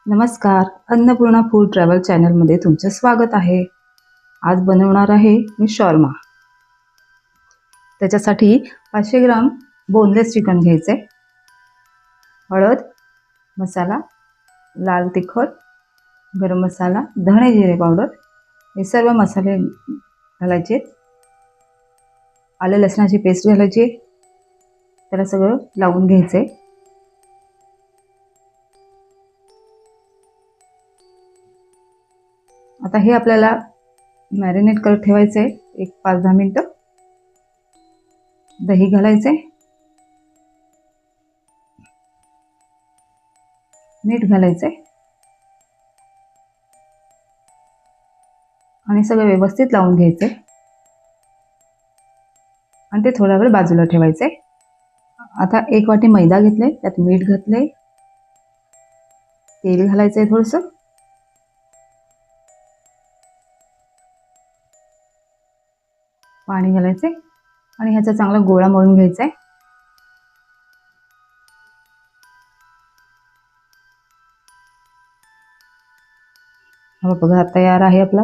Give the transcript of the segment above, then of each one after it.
नमस्कार, Annapurna food travel चॅनलमध्ये तुमचे स्वागत आहे। आज बनवणार आहे मी शॉर्मा। त्याच्यासाठी 500 ग्राम बोनलेस चिकन घ्यायचे। हळद, मसाला, लाल तिखट, गरम मसाला, धणे जिरे पावडर हे सर्व मसाले घालायचे। आले लसणाची पेस्ट घालायची। त्याला सगळं लावून घ्यायचे। आता हे आपल्याला मॅरिनेट करत ठेवायचे एक 5-10 मिनिटं। दही घालायचे, मीठ घालायचे आणि सगळं व्यवस्थित लावून घ्यायचे आणि ते थोडा वेळ बाजूला ठेवायचे। आता 1 वाटी मैदा घेतले, त्यात मीठ घातले, तेल घालायचे, थोडंसं पाणी घालायचे आणि ह्याचा चांगला गोळा मळून घ्यायचा आहे। हा बघा तयार आहे आपला।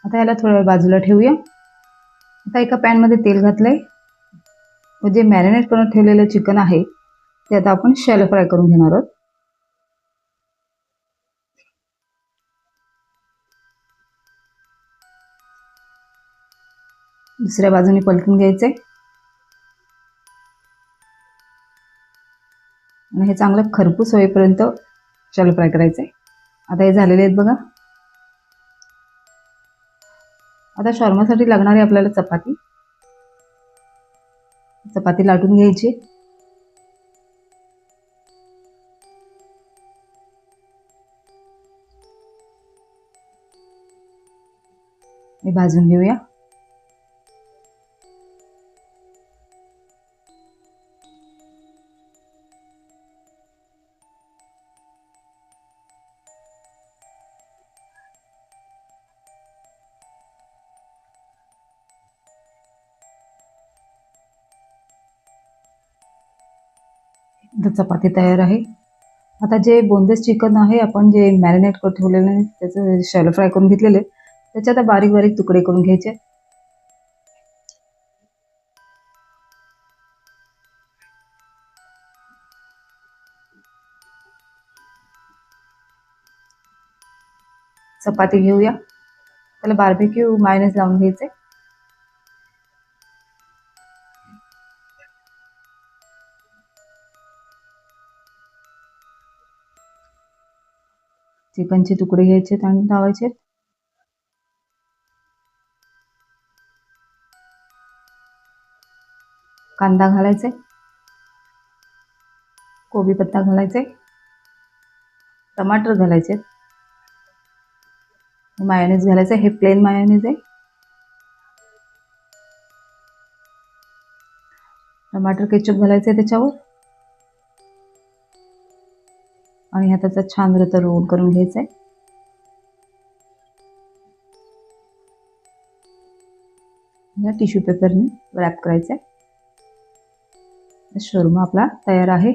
आता याला थोडा वेळ बाजूला ठेवूया। आता एका पॅन मध्ये तेल घातलंय व जे मॅरिनेट करून ठेवलेलं चिकन आहे ते आता आपण शॅलो फ्राय करून घेणार आहोत। दुसऱ्या बाजूने पलटून घ्यायचे आणि हे चांगलं खरपूस होईपर्यंत शॅलो फ्राय करायचे। आता हे झालेले आहेत बघा। आता शॉर्मासाठी लागणारी आपल्याला चपाती लाटून घ्यायची। हे भाजून घेऊया। चपाती तयार आहे। आता जे बोनलेस चिकन आहे आपण जे मॅरिनेट करून ठेवलेले आहे त्याचे शॅलो फ्राय करून घेतलेले, त्याचे आता बारीक बारीक तुकडे करून घ्यायचे। चपाती घेऊया, त्याला बार्बेक्यू मायोनीज लावून घ्यायचे। चिकनचे तुकडे घ्यायचे आणि लावायचे। कांदा घालायचे, कोबी पत्ता घालायचे, टमाटर घालायचे, मायोनीज घालायचे। हे प्लेन मायोनीज आहे। टमाटर केचप घालायचे त्याच्यावर आणि ह्याचा छान रता रोल करून घ्यायचा आहे। या टिश्यू पेपरने रॅप करायचा आहे। शॉर्मा आपला तयार आहे।